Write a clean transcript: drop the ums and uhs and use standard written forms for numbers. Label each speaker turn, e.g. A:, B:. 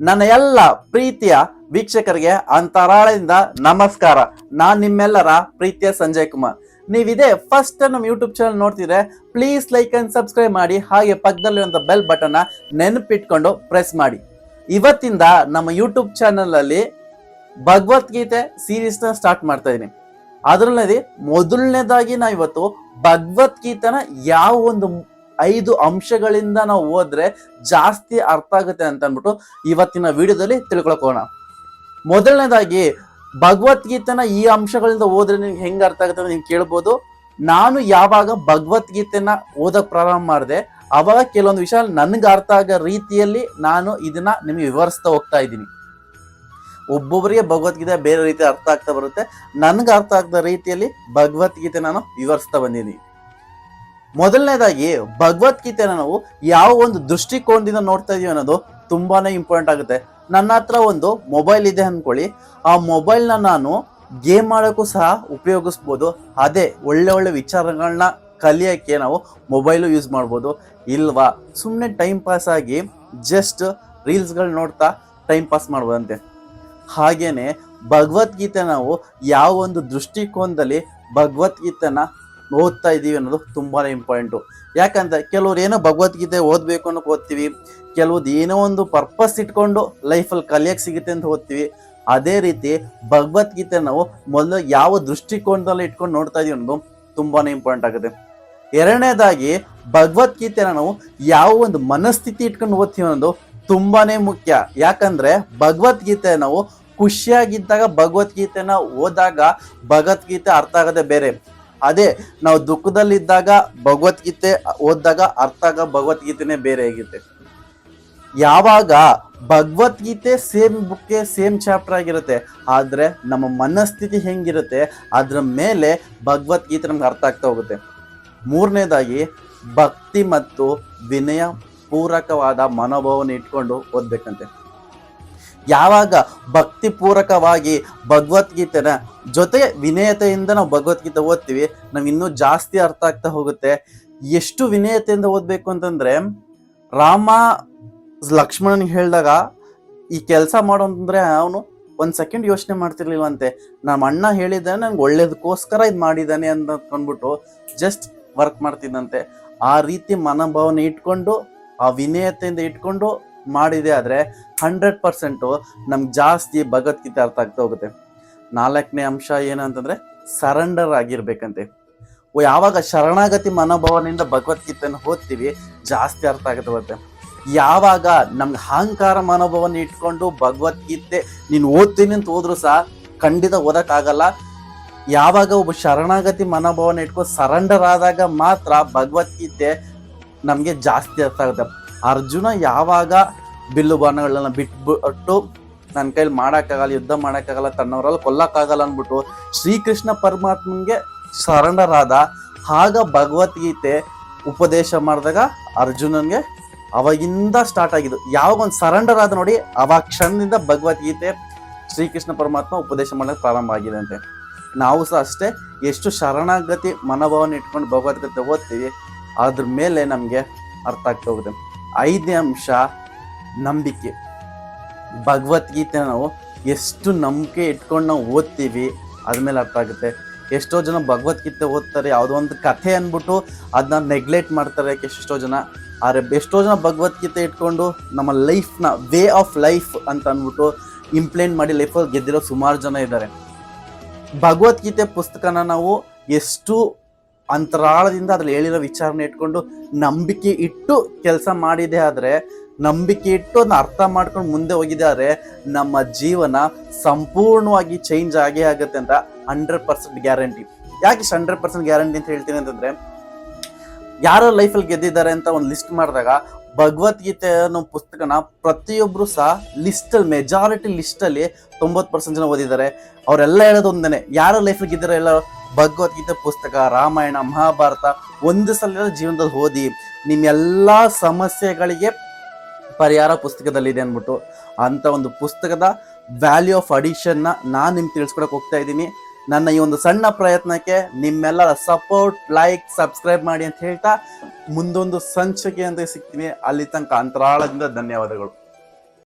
A: ನನ್ನ ಎಲ್ಲ ಪ್ರೀತಿಯ ವೀಕ್ಷಕರಿಗೆ ಅಂತರಾಳದಿಂದ ನಮಸ್ಕಾರ. ನಾನ್ ನಿಮ್ಮೆಲ್ಲರ ಪ್ರೀತಿಯ ಸಂಜಯ್ ಕುಮಾರ್. ನೀವಿದೆ ಫಸ್ಟ್ ನಮ್ಮ ಯೂಟ್ಯೂಬ್ ಚಾನಲ್ ನೋಡ್ತಿದ್ರೆ ಪ್ಲೀಸ್ ಲೈಕ್ ಅಂಡ್ ಸಬ್ಸ್ಕ್ರೈಬ್ ಮಾಡಿ, ಹಾಗೆ ಪಕ್ಕದಲ್ಲಿರುವಂತ ಬೆಲ್ ಬಟನ್ ನೆನಪಿಟ್ಕೊಂಡು ಪ್ರೆಸ್ ಮಾಡಿ. ಇವತ್ತಿಂದ ನಮ್ಮ ಯೂಟ್ಯೂಬ್ ಚಾನಲ್ ಅಲ್ಲಿ ಭಗವದ್ಗೀತೆ ಸೀರೀಸ್ ನ ಸ್ಟಾರ್ಟ್ ಮಾಡ್ತಾ ಇದೀನಿ. ಅದರಲ್ಲಿ ಮೊದಲನೇದಾಗಿ ನಾವು ಇವತ್ತು ಭಗವದ್ಗೀತೆನ ಯಾವ ಒಂದು 5 ಅಂಶಗಳಿಂದ ನಾವು ಓದ್ರೆ ಜಾಸ್ತಿ ಅರ್ಥ ಆಗುತ್ತೆ ಅಂತ ಅಂದ್ಬಿಟ್ಟು ಇವತ್ತಿನ ವಿಡಿಯೋದಲ್ಲಿ ತಿಳ್ಕೊಳಕೋಣ. ಮೊದಲನೇದಾಗಿ ಭಗವದ್ಗೀತೆನ ಈ ಅಂಶಗಳಿಂದ ಓದ್ರೆ ನಿಮ್ಗೆ ಹೆಂಗ ಅರ್ಥ ಆಗುತ್ತೆ ಅಂತ ನೀವು ಕೇಳ್ಬೋದು. ನಾನು ಯಾವಾಗ ಭಗವದ್ಗೀತೆನ ಓದಕ್ ಪ್ರಾರಂಭ ಮಾಡಿದೆ ಅವಾಗ ಕೆಲವೊಂದು ವಿಷಯ ನನ್ಗೆ ಅರ್ಥ ಆಗೋ ರೀತಿಯಲ್ಲಿ ನಾನು ಇದನ್ನ ನಿಮ್ಗೆ ವಿವರಿಸ್ತಾ ಹೋಗ್ತಾ ಇದ್ದೀನಿ. ಒಬ್ಬೊಬ್ಬರಿಗೆ ಭಗವದ್ಗೀತೆ ಬೇರೆ ರೀತಿ ಅರ್ಥ ಆಗ್ತಾ ಬರುತ್ತೆ. ನನ್ಗೆ ಅರ್ಥ ಆಗದ ರೀತಿಯಲ್ಲಿ ಭಗವದ್ಗೀತೆ ನಾನು ವಿವರಿಸ್ತಾ ಬಂದಿದ್ದೀನಿ. ಮೊದಲನೇದಾಗಿ ಭಗವದ್ಗೀತೆನ ನಾವು ಯಾವ ಒಂದು ದೃಷ್ಟಿಕೋನದಿಂದ ನೋಡ್ತಾ ಇದೀವಿ ಅನ್ನೋದು ತುಂಬಾನೇ ಇಂಪಾರ್ಟೆಂಟ್ ಆಗುತ್ತೆ. ನನ್ನ ಹತ್ರ ಒಂದು ಮೊಬೈಲ್ ಇದೆ ಅನ್ಕೊಳ್ಳಿ, ಆ ಮೊಬೈಲ್ನ ನಾನು ಗೇಮ್ ಮಾಡೋಕ್ಕೂ ಸಹ ಉಪಯೋಗಿಸ್ಬೋದು. ಅದೇ ಒಳ್ಳೆ ಒಳ್ಳೆ ವಿಚಾರಗಳನ್ನ ಕಲಿಯೋಕ್ಕೆ ನಾವು ಮೊಬೈಲು ಯೂಸ್ ಮಾಡ್ಬೋದು. ಇಲ್ವಾ ಸುಮ್ಮನೆ ಟೈಮ್ ಪಾಸ್ ಆಗಿ ಜಸ್ಟ್ ರೀಲ್ಸ್ಗಳು ನೋಡ್ತಾ ಟೈಮ್ ಪಾಸ್ ಮಾಡ್ಬೋದಂತೆ. ಹಾಗೇನೆ ಭಗವದ್ಗೀತೆ ನಾವು ಯಾವ ಒಂದು ದೃಷ್ಟಿಕೋನದಲ್ಲಿ ಭಗವದ್ಗೀತೆನ ಓದ್ತಾ ಇದೀವಿ ಅನ್ನೋದು ತುಂಬಾನೇ ಇಂಪಾರ್ಟೆಂಟು. ಯಾಕಂದ್ರೆ ಕೆಲವ್ರು ಏನೋ ಭಗವದ್ಗೀತೆ ಓದ್ಬೇಕು ಅನ್ನೋಕೆ ಓದ್ತೀವಿ, ಕೆಲವ್ದು ಏನೋ ಒಂದು ಪರ್ಪಸ್ ಇಟ್ಕೊಂಡು ಲೈಫಲ್ಲಿ ಕಲಿಯಕ್ಕೆ ಸಿಗುತ್ತೆ ಅಂತ ಓದ್ತೀವಿ. ಅದೇ ರೀತಿ ಭಗವದ್ಗೀತೆ ನಾವು ಮೊದಲು ಯಾವ ದೃಷ್ಟಿಕೋನದಲ್ಲಿ ಇಟ್ಕೊಂಡು ನೋಡ್ತಾ ಇದೀವಿ ಅನ್ನೋದು ತುಂಬಾನೇ ಇಂಪಾರ್ಟೆಂಟ್ ಆಗುತ್ತೆ. ಎರಡನೇದಾಗಿ ಭಗವದ್ಗೀತೆನ ನಾವು ಯಾವ ಒಂದು ಮನಸ್ಥಿತಿ ಇಟ್ಕೊಂಡು ಓದ್ತೀವಿ ಅನ್ನೋದು ತುಂಬಾನೇ ಮುಖ್ಯ. ಯಾಕಂದ್ರೆ ಭಗವದ್ಗೀತೆ ನಾವು ಖುಷಿಯಾಗಿದ್ದಾಗ ಭಗವದ್ಗೀತೆನ ಓದಾಗ ಭಗವದ್ಗೀತೆ ಅರ್ಥ ಆಗದೆ ಬೇರೆ. ಅದೇ ನಾವು ದುಃಖದಲ್ಲಿದ್ದಾಗ ಭಗವದ್ಗೀತೆ ಓದಿದಾಗ ಅರ್ಥ ಆಗ ಭಗವದ್ಗೀತೆನೇ ಬೇರೆ ಆಗುತ್ತೆ. ಯಾವಾಗ ಭಗವದ್ಗೀತೆ ಸೇಮ್ ಬುಕ್ಕೆ ಸೇಮ್ ಚಾಪ್ಟರ್ ಆಗಿರುತ್ತೆ, ಆದ್ರೆ ನಮ್ಮ ಮನಸ್ಥಿತಿ ಹೆಂಗಿರುತ್ತೆ ಅದ್ರ ಮೇಲೆ ಭಗವದ್ಗೀತೆ ನಮ್ಗೆ ಅರ್ಥ ಆಗ್ತಾ ಹೋಗುತ್ತೆ. ಮೂರನೇದಾಗಿ ಭಕ್ತಿ ಮತ್ತು ವಿನಯ ಪೂರಕವಾದ ಮನೋಭಾವನೆ ಇಟ್ಕೊಂಡು ಓದ್ಬೇಕಂತೆ. ಯಾವಾಗ ಭಕ್ತಿ ಪೂರಕವಾಗಿ ಭಗವದ್ಗೀತೆನ ಜೊತೆಗೆ ವಿನಯತೆಯಿಂದ ನಾವು ಭಗವದ್ಗೀತೆ ಓದ್ತೀವಿ, ನಾವು ಇನ್ನೂ ಜಾಸ್ತಿ ಅರ್ಥ ಆಗ್ತಾ ಹೋಗುತ್ತೆ. ಎಷ್ಟು ವಿನಯತೆಯಿಂದ ಓದ್ಬೇಕು ಅಂತಂದ್ರೆ, ರಾಮ ಲಕ್ಷ್ಮಣನಿಗೆ ಹೇಳಿದಾಗ ಈ ಕೆಲಸ ಮಾಡೋ ಅಂತಂದ್ರೆ ಅವನು 1 ಸೆಕೆಂಡ್ ಯೋಚನೆ ಮಾಡ್ತಿರ್ಲಿಲ್ವಂತೆ. ನಮ್ಮ ಅಣ್ಣ ಹೇಳಿದ್ದಾನೆ ನಂಗೆ ಒಳ್ಳೇದಕ್ಕೋಸ್ಕರ ಇದು ಮಾಡಿದ್ದಾನೆ ಅಂತ ಅಂದ್ಬಿಟ್ಟು ಜಸ್ಟ್ ವರ್ಕ್ ಮಾಡ್ತಿದ್ದಂತೆ. ಆ ರೀತಿ ಮನೋಭಾವನೆ ಇಟ್ಕೊಂಡು ಆ ವಿನಯತೆಯಿಂದ ಇಟ್ಕೊಂಡು ಮಾಡಿದೆ ಆದ್ರೆ 100% ನಮ್ಗೆ ಜಾಸ್ತಿ ಭಗವದ್ಗೀತೆ ಅರ್ಥ ಆಗ್ತಾ ಹೋಗುತ್ತೆ. 4ನೇ ಅಂಶ ಏನಂತಂದ್ರೆ ಸರೆಂಡರ್ ಆಗಿರ್ಬೇಕಂತೆ. ಯಾವಾಗ ಶರಣಾಗತಿ ಮನೋಭಾವನೆಯಿಂದ ಭಗವದ್ಗೀತೆನ ಓದ್ತೀವಿ ಜಾಸ್ತಿ ಅರ್ಥ ಆಗುತ್ತೆ ಬರುತ್ತೆ. ಯಾವಾಗ ನಮ್ಗೆ ಅಹಂಕಾರ ಮನೋಭಾವನೆ ಇಟ್ಕೊಂಡು ಭಗವದ್ಗೀತೆ ನೀನು ಓದ್ತೀನಿ ಅಂತ ಹೋದ್ರು ಸಹ ಖಂಡಿತ ಓದಕ್ಕಾಗಲ್ಲ. ಯಾವಾಗ ಒಬ್ಬ ಶರಣಾಗತಿ ಮನೋಭಾವನೆ ಇಟ್ಕೊಂಡು ಸರೆಂಡರ್ ಆದಾಗ ಮಾತ್ರ ಭಗವದ್ಗೀತೆ ನಮ್ಗೆ ಜಾಸ್ತಿ ಅರ್ಥ ಆಗುತ್ತೆ. ಅರ್ಜುನ ಯಾವಾಗ ಬಿಲ್ಲು ಬಾಣಗಳನ್ನ ಬಿಟ್ಬಿಟ್ಟು ನನ್ನ ಕೈಲಿ ಮಾಡೋಕ್ಕಾಗಲ್ಲ, ಯುದ್ಧ ಮಾಡೋಕ್ಕಾಗಲ್ಲ, ತನ್ನವರಲ್ಲಿ ಕೊಲ್ಲಕ್ಕಾಗಲ್ಲ ಅಂದ್ಬಿಟ್ಟು ಶ್ರೀಕೃಷ್ಣ ಪರಮಾತ್ಮನ್ಗೆ ಸರೆಂಡರ್ ಆದ, ಆಗ ಭಗವದ್ಗೀತೆ ಉಪದೇಶ ಮಾಡಿದಾಗ ಅರ್ಜುನನ್ಗೆ ಅವಾಗಿಂದ ಸ್ಟಾರ್ಟ್ ಆಗಿದ್ದು. ಯಾವಾಗ ಒಂದು ಸರೆಂಡರ್ ಆದ ನೋಡಿ ಅವಾಗ ಕ್ಷಣದಿಂದ ಭಗವದ್ಗೀತೆ ಶ್ರೀಕೃಷ್ಣ ಪರಮಾತ್ಮ ಉಪದೇಶ ಮಾಡೋಕ್ಕೆ ಪ್ರಾರಂಭ ಆಗಿದೆ ಅಂತೆ. ನಾವು ಸಹ ಅಷ್ಟೇ, ಎಷ್ಟು ಶರಣಾಗತಿ ಮನೋಭಾವನೆ ಇಟ್ಕೊಂಡು ಭಗವದ್ಗೀತೆ ಓದ್ತೀವಿ ಅದ್ರ ಮೇಲೆ ನಮಗೆ ಅರ್ಥ ಆಗ್ತಾ ಹೋಗುತ್ತೆ. 5ನೇ ಅಂಶ ನಂಬಿಕೆ. ಭಗವದ್ಗೀತೆ ನಾವು ಎಷ್ಟು ನಂಬಿಕೆ ಇಟ್ಕೊಂಡು ನಾವು ಓದ್ತೀವಿ ಅದ್ಮೇಲೆ ಅರ್ಥ ಆಗುತ್ತೆ. ಎಷ್ಟೋ ಜನ ಭಗವದ್ಗೀತೆ ಓದ್ತಾರೆ, ಯಾವುದೋ ಒಂದು ಕಥೆ ಅಂದ್ಬಿಟ್ಟು ಅದನ್ನ ನೆಗ್ಲೆಕ್ಟ್ ಮಾಡ್ತಾರೆ ಎಷ್ಟೋ ಜನ. ಆದರೆ ಎಷ್ಟೋ ಜನ ಭಗವದ್ಗೀತೆ ಇಟ್ಕೊಂಡು ನಮ್ಮ ಲೈಫ್ನ ವೇ ಆಫ್ ಲೈಫ್ ಅಂತ ಅಂದ್ಬಿಟ್ಟು ಇಂಪ್ಲಿಮೆಂಟ್ ಮಾಡಿ ಲೈಫಲ್ಲಿ ಗೆದ್ದಿರೋ ಸುಮಾರು ಜನ ಇದ್ದಾರೆ. ಭಗವದ್ಗೀತೆ ಪುಸ್ತಕನ ನಾವು ಎಷ್ಟು ಅಂತರಾಳದಿಂದ ಅದ್ರಲ್ಲಿ ಹೇಳಿರೋ ವಿಚಾರನ ಇಟ್ಕೊಂಡು ನಂಬಿಕೆ ಇಟ್ಟು ಕೆಲಸ ಮಾಡಿದೆ ಆದರೆ, ನಂಬಿಕೆ ಇಟ್ಟು ಅದನ್ನ ಅರ್ಥ ಮಾಡ್ಕೊಂಡು ಮುಂದೆ ಹೋಗಿದೆ ಆದರೆ ನಮ್ಮ ಜೀವನ ಸಂಪೂರ್ಣವಾಗಿ ಚೇಂಜ್ ಆಗೇ ಆಗುತ್ತೆ ಅಂತ 100% ಗ್ಯಾರಂಟಿ. ಯಾಕೆ 100% ಗ್ಯಾರಂಟಿ ಅಂತ ಹೇಳ್ತೀನಿ ಅಂತಂದ್ರೆ, ಯಾರೋ ಲೈಫಲ್ಲಿ ಗೆದ್ದಿದ್ದಾರೆ ಅಂತ ಒಂದು ಲಿಸ್ಟ್ ಮಾಡಿದಾಗ ಭಗವದ್ಗೀತೆ ಅನ್ನೋ ಪುಸ್ತಕನ ಪ್ರತಿಯೊಬ್ಬರು ಸಹ ಲಿಸ್ಟಲ್ಲಿ ಮೆಜಾರಿಟಿ ಲಿಸ್ಟಲ್ಲಿ 90% ಜನ ಓದಿದ್ದಾರೆ. ಅವರೆಲ್ಲ ಹೇಳೋದು ಒಂದೇನೆ, ಯಾರೋ ಲೈಫಲ್ಲಿ ಗೆದ್ದಿರೋ ಎಲ್ಲ ಭಗವದ್ಗೀತೆ ಪುಸ್ತಕ, ರಾಮಾಯಣ, ಮಹಾಭಾರತ ಒಂದು ಸಲ ಜೀವನದಲ್ಲಿ ಓದಿ ನಿಮ್ಮೆಲ್ಲ ಸಮಸ್ಯೆಗಳಿಗೆ ಪರಿಹಾರ ಪುಸ್ತಕದಲ್ಲಿದೆ ಅಂದ್ಬಿಟ್ಟು. ಅಂತ ಒಂದು ಪುಸ್ತಕದ ವ್ಯಾಲ್ಯೂ ಆಫ್ ಅಡಿಷನ್ನ ನಾನು ನಿಮ್ಗೆ ತಿಳಿಸ್ಕೊಡಕ್ಕೆ ಹೋಗ್ತಾ ಇದ್ದೀನಿ. ನನ್ನ ಈ ಒಂದು ಸಣ್ಣ ಪ್ರಯತ್ನಕ್ಕೆ ನಿಮ್ಮೆಲ್ಲರ ಸಪೋರ್ಟ್, ಲೈಕ್, ಸಬ್ಸ್ಕ್ರೈಬ್ ಮಾಡಿ ಅಂತ ಹೇಳ್ತಾ ಮುಂದೊಂದು ಸಂಚಿಕೆ ಅಂತ ಸಿಗ್ತೀನಿ. ಅಲ್ಲಿ ತನಕ ಅಂತರಾಳದಿಂದ ಧನ್ಯವಾದಗಳು.